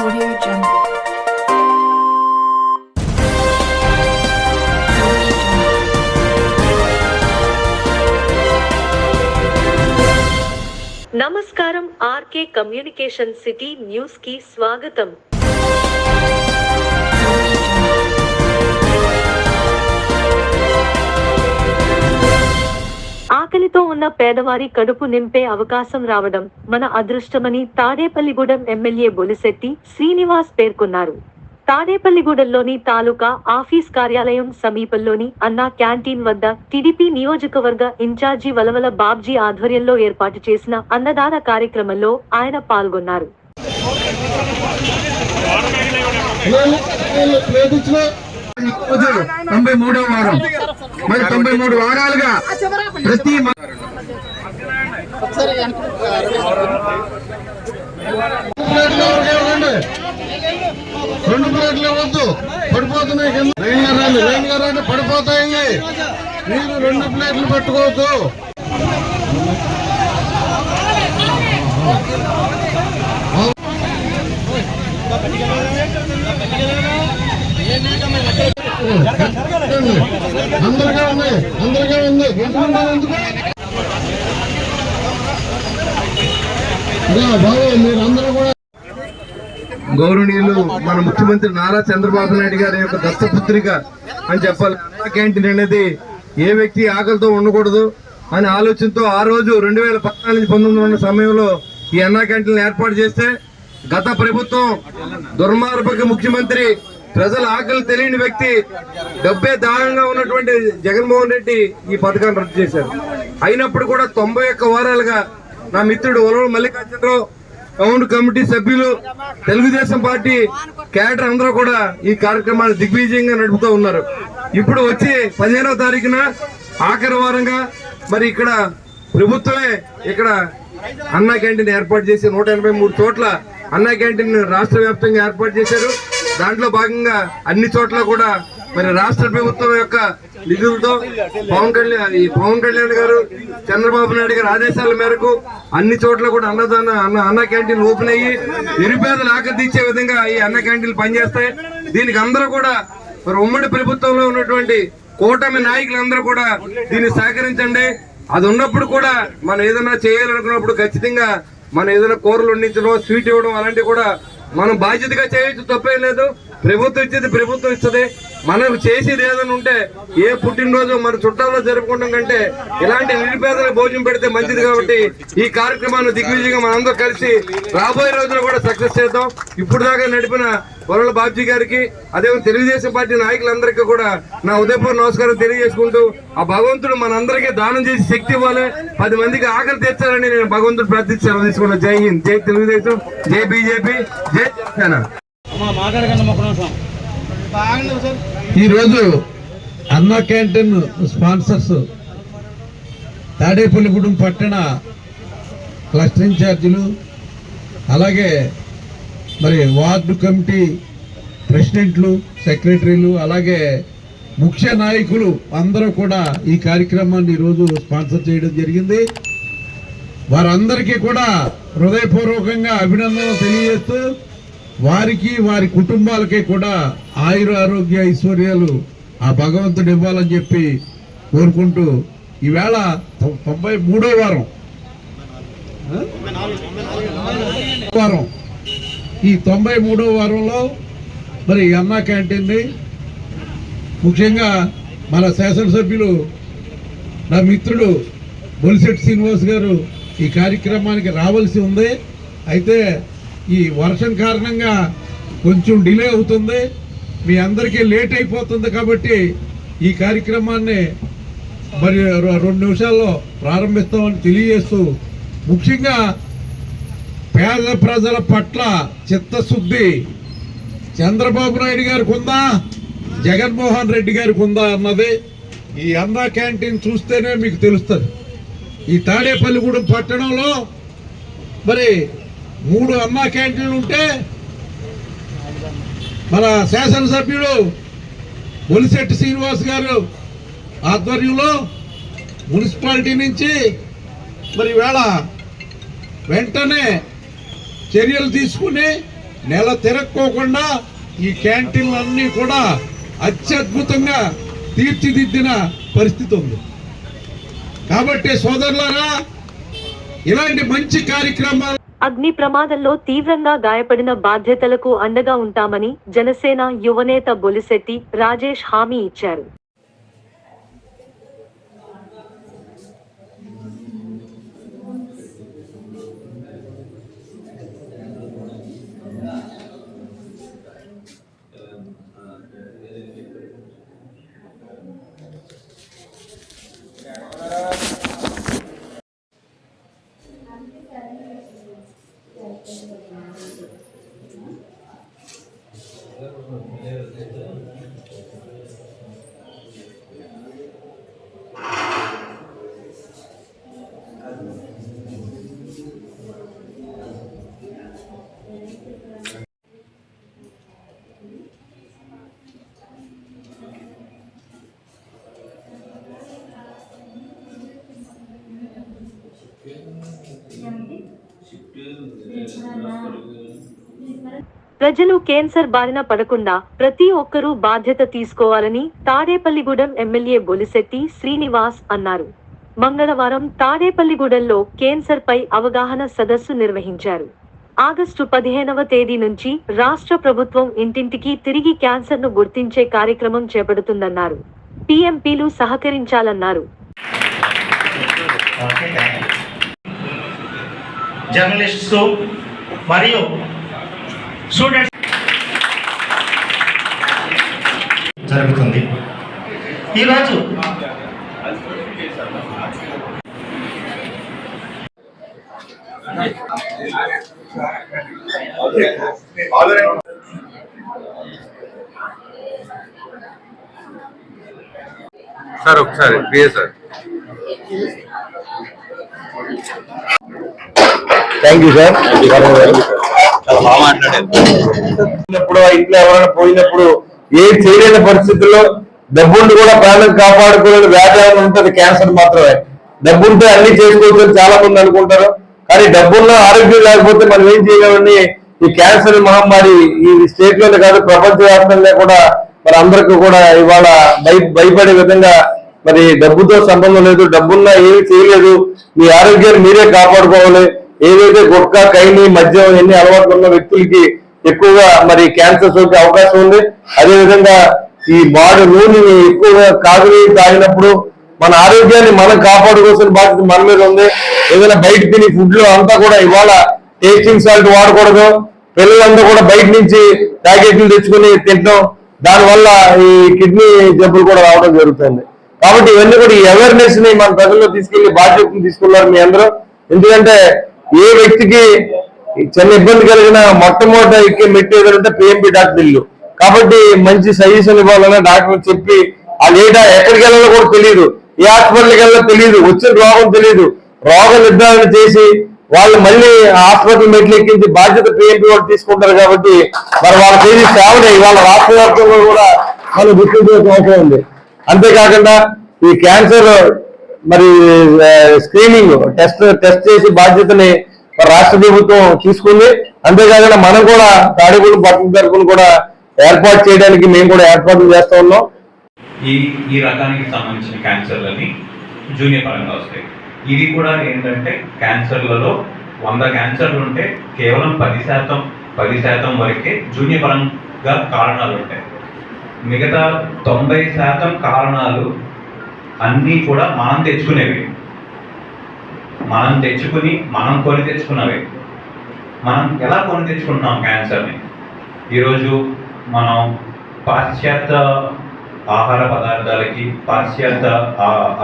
Audio Jungle. నమస్కారం RK communication city news కి స్వాగతం. ఆకలితో ఉన్న పేదవారి కడుపు నింపే అవకాశం రావడం మన అదృష్టమని తాడేపల్లిగూడెం ఎమ్మెల్యే బొలిశెట్టి శ్రీనివాస్ పేర్కొన్నారు. తాడేపల్లిగూడెంలోని తాలూకా ఆఫీస్ కార్యాలయం సమీపంలోని అన్నా క్యాంటీన్ వద్ద టీడీపీ నియోజకవర్గ ఇన్ఛార్జి వలవల బాబ్జీ ఆధ్వర్యంలో ఏర్పాటు చేసిన అన్నదాన కార్యక్రమంలో ఆయన పాల్గొన్నారు. మరి 93 వారాలుగా ప్రతి 2 ప్లేట్లు వద్దు, పడిపోతున్నాయి. లైన్ గా రండి, పడిపోతాయి. మీరు 2 ప్లేట్లు పెట్టుకోవద్దు. అందరిగా ఉంది బాబు, మీరందరూ కూడా గౌరవనీయులు మన ముఖ్యమంత్రి నారా చంద్రబాబు నాయుడు గారి యొక్క దత్తపుత్రిక అని చెప్పాలి. అన్నా క్యాంటీన్ అనేది ఏ వ్యక్తి ఆకలితో ఉండకూడదు అనే ఆలోచనతో ఆ రోజు 2014-19 ఉన్న సమయంలో ఈ అన్నా క్యాంటీన్ ఏర్పాటు చేస్తే గత ప్రభుత్వం దుర్మార్గ ముఖ్యమంత్రి, ప్రజల ఆకలి తెలియని వ్యక్తి, డబ్బే దాహంగా ఉన్నటువంటి జగన్మోహన్ రెడ్డి ఈ పథకాన్ని రద్దు చేశారు. అయినప్పుడు కూడా 91 వారాలుగా నా మిత్రుడు వలవల మల్లికార్జునరావు, కౌంట్ కమిటీ సభ్యులు, తెలుగుదేశం పార్టీ క్యాడర్ అందరూ కూడా ఈ కార్యక్రమాన్ని దిగ్విజయంగా నడుపుతూ ఉన్నారు. ఇప్పుడు వచ్చి 15వ తారీఖున ఆఖరి వారంగా మరి ఇక్కడ ప్రభుత్వమే ఇక్కడ అన్నా క్యాంటీన్ ఏర్పాటు చేసి 183 చోట్ల అన్నా క్యాంటీన్ రాష్ట్ర వ్యాప్తంగా ఏర్పాటు చేశారు. దాంట్లో భాగంగా అన్ని చోట్ల కూడా మరి రాష్ట్ర ప్రభుత్వం యొక్క నిధులతో పవన్ కళ్యాణ్ గారు, చంద్రబాబు నాయుడు గారి ఆదేశాల మేరకు అన్ని చోట్ల కూడా అన్నా క్యాంటీన్ ఓపెన్ అయ్యి నిరుపేదలు ఆకలి తీర్చే విధంగా ఈ అన్నా క్యాంటీన్లు పనిచేస్తాయి. దీనికి అందరూ కూడా మరి ఉమ్మడి ప్రభుత్వంలో ఉన్నటువంటి కూటమి నాయకులందరూ కూడా దీన్ని సహకరించండి. అది ఉన్నప్పుడు కూడా మనం ఏదైనా చేయాలనుకున్నప్పుడు ఖచ్చితంగా మనం ఏదైనా కూరలు వండించడం, స్వీట్ ఇవ్వడం అలాంటివి కూడా మనం బాధ్యతగా చేయొచ్చు, తప్పేం లేదు. ప్రభుత్వం ఇచ్చేది ప్రభుత్వం ఇస్తుంది. మనం చేసేది ఏదైనా ఉంటే ఏ పుట్టినరోజు మన చుట్టాల్లో జరుపుకోవడం కంటే ఇలాంటి నిరుపేదలకు భోజనం పెడితే మంచిది. కాబట్టి ఈ కార్యక్రమాన్ని దిగ్విజయంగా మనందరూ కలిసి రాబోయే రోజుల్లో కూడా సక్సెస్ చేద్దాం. ఇప్పుడు దాకా నడిపిన వరల బాబ్జీ గారికి, అదే తెలుగుదేశం పార్టీ నాయకులందరికీ కూడా నా ఉదయపూర్వ నమస్కారం తెలియజేసుకుంటూ, ఆ భగవంతుడు మనందరికీ దానం చేసి శక్తి ఇవ్వాలి, 10 మందికి ఆకలి తెచ్చాలని నేను భగవంతుడు ప్రార్థించి సెలవు తీసుకున్నాను. జై హింద్, జై తెలుగుదేశం, జై బీజేపీ, జై జనసేన. ఈరోజు అన్నా క్యాంటీన్ స్పాన్సర్స్ తాడేపల్లిగూడెం పట్టణ క్లస్టర్ ఇన్ఛార్జీలు, అలాగే మరి వార్డు కమిటీ ప్రెసిడెంట్లు, సెక్రటరీలు, అలాగే ముఖ్య నాయకులు అందరూ కూడా ఈ కార్యక్రమాన్ని ఈరోజు స్పాన్సర్ చేయడం జరిగింది. వారందరికీ కూడా హృదయపూర్వకంగా అభినందనలు తెలియజేస్తూ, వారికి వారి కుటుంబాలకి కూడా ఆయుర ఆరోగ్య ఐశ్వర్యాలు ఆ భగవంతుడు ఇవ్వాలని చెప్పి కోరుకుంటూ, ఈవేళ 93వ వారం ఈ 93వ వారంలో మరి అన్నా క్యాంటీన్ని ముఖ్యంగా మన శాసనసభ్యులు నా మిత్రుడు బొలిశెట్టి శ్రీనివాస్ గారు ఈ కార్యక్రమానికి రావాల్సి ఉంది. అయితే ఈ వర్షం కారణంగా కొంచెం డిలే అవుతుంది, మీ అందరికీ లేట్ అయిపోతుంది. కాబట్టి ఈ కార్యక్రమాన్ని మరి 2 నిమిషాల్లో ప్రారంభిస్తామని తెలియజేస్తూ, ముఖ్యంగా పేద ప్రజల పట్ల చిత్తశుద్ధి చంద్రబాబు నాయుడు గారికి ఉందా, జగన్మోహన్ రెడ్డి గారికి ఉందా అన్నది ఈ అన్నా క్యాంటీన్ చూస్తేనే మీకు తెలుస్తుంది. ఈ తాడేపల్లిగూడెం పట్టణంలో మరి 3 అన్నా క్యాంటీన్లు ఉంటే మన శాసనసభ్యుడు బొలిశెట్టి శ్రీనివాస్ గారు ఆధ్వర్యంలో మున్సిపాలిటీ నుంచి మరి వేళ వెంటనే చర్యలు తీసుకుని నెల తిరక్కోకుండా ఈ క్యాంటీన్లన్నీ కూడా అత్యద్భుతంగా తీర్చిదిద్దిన పరిస్థితి ఉంది. కాబట్టి సోదరులారా, ఇలాంటి మంచి కార్యక్రమాలు. అగ్ని ప్రమాదంలో తీవ్రంగా గాయపడిన బాధ్యతలకు అండగా ఉంటామని జనసేన యువనేత బొలిశెట్టి రాజేష్ హామీ ఇచ్చారు. ప్రజలు క్యాన్సర్ బారిన పడకుండా ప్రతి ఒక్కరూ బాధ్యత తీసుకోవాలని తాడేపల్లిగూడెం ఎమ్మెల్యే బొలిశెట్టి శ్రీనివాస్ అన్నారు. మంగళవారం తాడేపల్లిగూడెంలో క్యాన్సర్ పై అవగాహన సదస్సు నిర్వహించారు. ఆగస్టు 15వ తేదీ నుంచి రాష్ట్ర ప్రభుత్వం ఇంటింటికి తిరిగి క్యాన్సర్ను గుర్తించే కార్యక్రమం చేపడుతుందన్నారు. పీఎంపీలు సహకరించాలన్నారు. జర్నలిస్ట్స్ మరియు స్టూడెంట్స్ జరుగుతుంది. ఈరోజు సార్ ఒకసారి please sir. Thank you sir. చాలా బాగా మాట్లాడారు. ఇంట్లో ఎవరైనా పోయినప్పుడు ఏం చేయలేని పరిస్థితుల్లో డబ్బుండి కూడా ప్రాణం కాపాడుకోలేని వ్యాధి ఏమైనా ఉంటుంది క్యాన్సర్ మాత్రమే. డబ్బుంటే అన్ని చేసుకోవచ్చు చాలా మంది అనుకుంటారు. కానీ డబ్బున్న ఆరోగ్యం లేకపోతే మనం ఏం చేయలేమని ఈ క్యాన్సర్ మహమ్మారి ఈ స్టేట్ లోనే కాదు ప్రపంచవ్యాప్తంగా కూడా మరి అందరికీ కూడా ఇవాళ భయపడే విధంగా మరి డబ్బుతో సంబంధం లేదు, డబ్బున్నా ఏమి చేయలేదు, మీ ఆరోగ్యాన్ని మీరే కాపాడుకోవాలి. ఏదైతే గుట్కా కైని మద్యం ఎన్ని అలవాట్లు ఉన్న వ్యక్తులకి ఎక్కువగా మరి క్యాన్సర్ సోకే అవకాశం ఉంది. అదేవిధంగా ఈ బాడీ నూనెని ఎక్కువగా కాగుని తాగినప్పుడు మన ఆరోగ్యాన్ని మనం కాపాడుకోవాల్సిన బాధ్యత మన మీద ఉంది. ఏదైనా బయట తిని ఫుడ్ లో అంతా కూడా ఇవాళ టేస్టింగ్ సాల్ట్ వాడకూడదు. పిల్లలంతా కూడా బయట నుంచి ప్యాకెట్లు తెచ్చుకుని తింటాం, దానివల్ల ఈ కిడ్నీ జబ్బులు కూడా రావడం జరుగుతుంది. కాబట్టి ఇవన్నీ కూడా ఈ అవేర్నెస్ ని మన ప్రజల్లో తీసుకెళ్లి బాధ్యతను తీసుకున్నారు మీ అందరూ. ఎందుకంటే ఏ వ్యక్తికి చిన్న ఇబ్బంది కలిగిన మొట్టమొదట ఎక్కే మెట్టు ఏదంటే పిఎంపీ డాక్టర్ ఇల్లు. కాబట్టి మంచి సజెషన్ ఇవ్వాలన్నా డాక్టర్ చెప్పి ఆ లేదా ఎక్కడికి వెళ్ళాలో కూడా తెలియదు, ఏ హాస్పిటల్కి వెళ్ళాలో తెలియదు, వచ్చిన రోగం తెలియదు, రోగ నిర్ధారణ చేసి వాళ్ళు మళ్ళీ హాస్పిటల్ మెట్లు ఎక్కించి బాధ్యత పిఎంపీ వాళ్ళు తీసుకుంటారు. కాబట్టి మరి వాళ్ళ చేసి సేవనే ఇవాళ రాష్ట్ర వ్యాప్తంగా కూడా మనం గుర్తించాల్సిన అవసరం ఉంది. అంతేకాకుండా ఈ క్యాన్సర్ మరి స్క్రీనింగ్ టెస్ట్ చేసి బాధ్యతని రాష్ట్ర ప్రభుత్వం తీసుకుంది. అంతేకాకుండా మనం కూడా తాడేపల్లి పట్టణ తరఫున కూడా ఏర్పాటు చేయడానికి మేము కూడా ఏర్పాట్లు చేస్తూ ఉన్నాం. ఈ రకానికి సంబంధించిన క్యాన్సర్లని జూనియర్ పరంగా వస్తాయి. ఇది కూడా ఏంటంటే క్యాన్సర్లలో 100 క్యాన్సర్లు ఉంటే కేవలం 10% వరకే జూనియర్ పరంగా కారణాలు ఉంటాయి. మిగతా 90% కారణాలు అన్నీ కూడా మనం తెచ్చుకునేవి, మనం కొని తెచ్చుకున్నవి. మనం ఎలా కొని తెచ్చుకుంటున్నాం క్యాన్సర్ని? ఈరోజు మనం పాశ్చాత్య ఆహార పదార్థాలకి, పాశ్చాత్య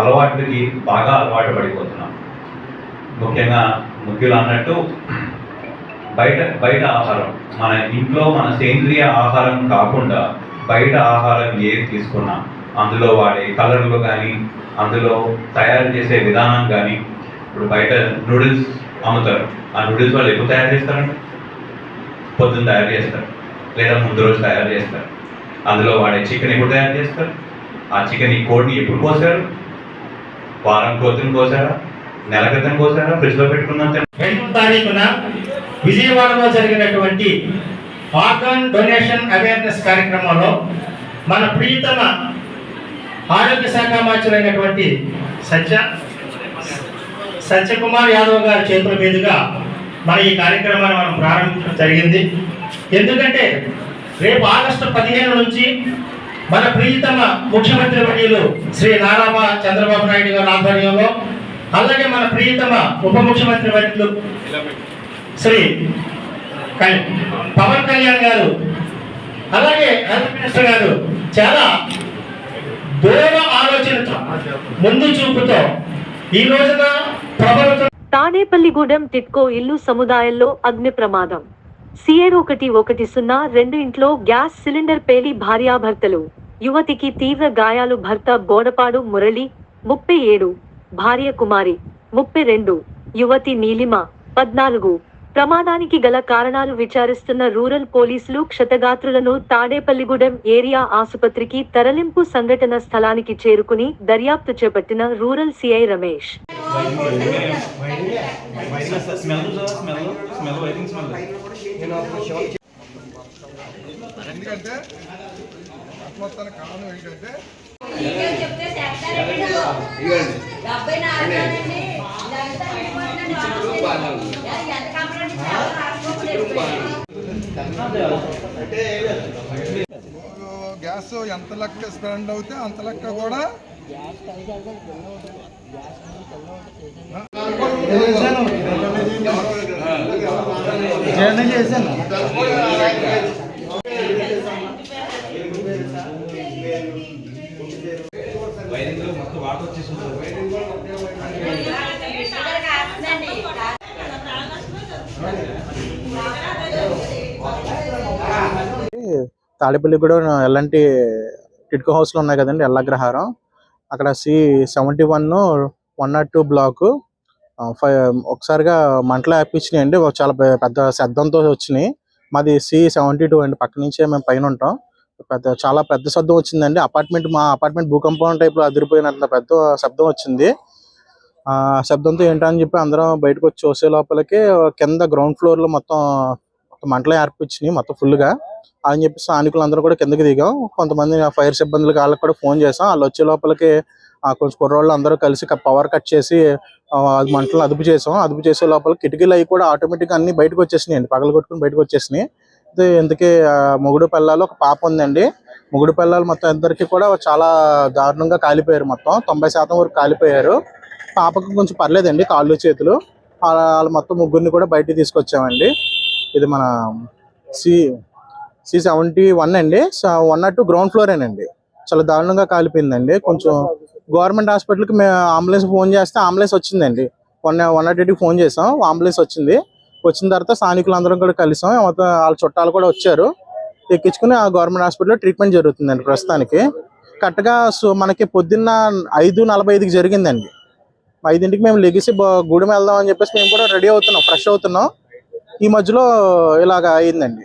అలవాట్లకి బాగా అలవాటు పడిపోతున్నాం. ముఖ్యంగా ముఖ్యులు అన్నట్టు బయట ఆహారం, మన ఇంట్లో మన సేంద్రియ ఆహారం కాకుండా బయట ఆహారం ఏది తీసుకున్నా అందులో వాడే కలర్లు కానీ, అందులో తయారు చేసే విధానం కానీ, ఇప్పుడు బయట నూడిల్స్ అమ్ముతారు. ఆ నూడిల్స్ వాళ్ళు ఎప్పుడు తయారు చేస్తారండి? పొద్దున్న తయారు చేస్తారు, లేదా ముందు రోజు తయారు చేస్తారు. అందులో వాడే చికెన్ ఎప్పుడు తయారు చేస్తారు? ఆ చికెన్ ఈ కోడిని ఎప్పుడు కోసారు? వారం క్రితం కోసారా? నెల క్రితం కోసారా? ఫ్రిడ్జ్లో పెట్టుకున్నంత. 2వ తారీఖున విజయవాడలో జరిగినటువంటి ఆర్గాన్ డొనేషన్ అవేర్నెస్ కార్యక్రమంలో మన ప్రియతమ ఆరోగ్య శాఖ మంత్రులైనటువంటి సత్యకుమార్ యాదవ్ గారి చేతుల మీదుగా మన ఈ కార్యక్రమాన్ని మనం ప్రారంభించడం జరిగింది. ఎందుకంటే రేపు ఆగస్టు 15 నుంచి మన ప్రియతమ ముఖ్యమంత్రి వర్యులు శ్రీ నారా చంద్రబాబు నాయుడు గారి ఆధ్వర్యంలో, అలాగే మన ప్రియతమ ఉప ముఖ్యమంత్రి వర్యులు శ్రీ పవన్ కళ్యాణ్ గారు, అలాగే హెల్త్ మినిస్టర్ గారు చాలా దూర ఆలోచనతో ముందు చూపుతో ఈ రోజున ప్రభుత్వం తాడేపల్లిగూడెం టిట్కో ఇల్లు సముదాయంలో అగ్ని ప్రమాదం. CA1102 ఇంట్లో గ్యాస్ సిలిండర్ పేలి భార్యాభర్తలు. యువతికి తీవ్ర గాయాలు. భర్త బోడపాడు మురళి 37, భార్య కుమారి 32, యువతి నీలిమ 14. ప్రమాదానికి గల కారణాలు విచారిస్తున్న రూరల్ పోలీసులు క్షతగాత్రులను తాడేపల్లిగూడెం ఏరియా ఆసుపత్రికి తరలింపు. సంఘటన స్థలానికి చేరుకుని దర్యాప్తు చేపట్టిన రూరల్ సిఐ రమేష్. ఎందుకంటే ఆత్మహత్య కారణం ఏంటంటే గ్యాస్ ఎంత లెక్క స్పెండ్ అవుతే అంత లెక్క కూడా చేశాను. మొత్తం వాటర్ వచ్చేసి తాడేపల్లిగూడెం ఎలాంటి టిట్కో హౌస్లో ఉన్నాయి కదండి, ఎల్లగ్రహారం. అక్కడ C71-102 బ్లాకు ఒకసారిగా మంటలు వ్యాపించినాయండి. చాలా పెద్ద శబ్దంతో వచ్చినాయి. మాది C72 అండి, పక్క నుంచే మేము పైన ఉంటాం. చాలా పెద్ద శబ్దం వచ్చిందండి. మా అపార్ట్మెంట్ భూకంపం టైప్లో అదిరిపోయినంత పెద్ద శబ్దం వచ్చింది. ఆ శబ్దంతో ఏంటని చెప్పి అందరం బయటకు వచ్చి చూసే లోపలికి కింద గ్రౌండ్ ఫ్లోర్లో మొత్తం మంటలు ఏర్పించినాయి మొత్తం ఫుల్గా. అని చెప్పి స్థానికులు అందరూ కూడా కిందకి దిగాం. కొంతమంది ఫైర్ సిబ్బందులకు వాళ్ళకి కూడా ఫోన్ చేసాం. వాళ్ళు వచ్చే లోపలికి కొంచెం కుర్రోళ్ళు అందరూ కలిసి పవర్ కట్ చేసి మంటలు అదుపు చేసాం. అదుపు చేసే లోపల కిటికీలు అవి కూడా ఆటోమేటిక్గా అన్ని బయటకు వచ్చేసినాయి అండి, పగలు కొట్టుకుని బయటకు వచ్చేసినాయి. ఇందుకే మొగుడు పిల్లలు ఒక పాప ఉందండి. మొగుడు పిల్లలు మొత్తం ఇద్దరికి కూడా చాలా దారుణంగా కాలిపోయారు. మొత్తం 90% వరకు కాలిపోయారు. పాపకు కొంచెం పర్లేదండి, కాళ్ళు చేతులు. వాళ్ళు మొత్తం ముగ్గురిని కూడా బయటికి తీసుకొచ్చామండి. ఇది మన C71 అండి, 102 గ్రౌండ్ ఫ్లోరేనండి. చాలా దారుణంగా కాలిపోయిందండి. కొంచెం గవర్నమెంట్ హాస్పిటల్కి మేము అంబులెన్స్ ఫోన్ చేస్తే అంబులెన్స్ వచ్చిందండి. 108కి ఫోన్ చేసాం, అంబులెన్స్ వచ్చింది. వచ్చిన తర్వాత స్థానికులు అందరం కూడా కలిసాం. వాళ్ళ చుట్టాలు కూడా వచ్చారు. ఎక్కించుకుని ఆ గవర్నమెంట్ హాస్పిటల్లో ట్రీట్మెంట్ జరుగుతుందండి ప్రస్తుతానికి. కరెక్ట్గా మనకి పొద్దున్న 5:45కి జరిగిందండి. 5ంటికి మేము లెగిసి గూడెం వెళ్దాం అని చెప్పేసి మేము కూడా రెడీ అవుతున్నాం, ఫ్రెష్ అవుతున్నాం. ఈ మధ్యలో ఇలాగ అయిందండి.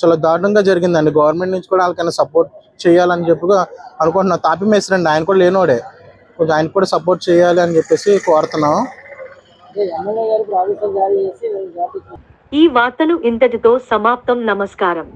చాలా దారుణంగా జరిగిందండి. గవర్నమెంట్ నుంచి కూడా వాళ్ళకైనా సపోర్ట్ చేయాలని చెప్పి అనుకుంటున్నాం. తాపి మేస్త్రండి, ఆయన కూడా లేనోడే, కొంచెం ఆయన కూడా సపోర్ట్ చేయాలి అని చెప్పేసి కోరుతున్నాం. ఈ వార్తలు ఇంతటితో సమాప్తం. నమస్కారం.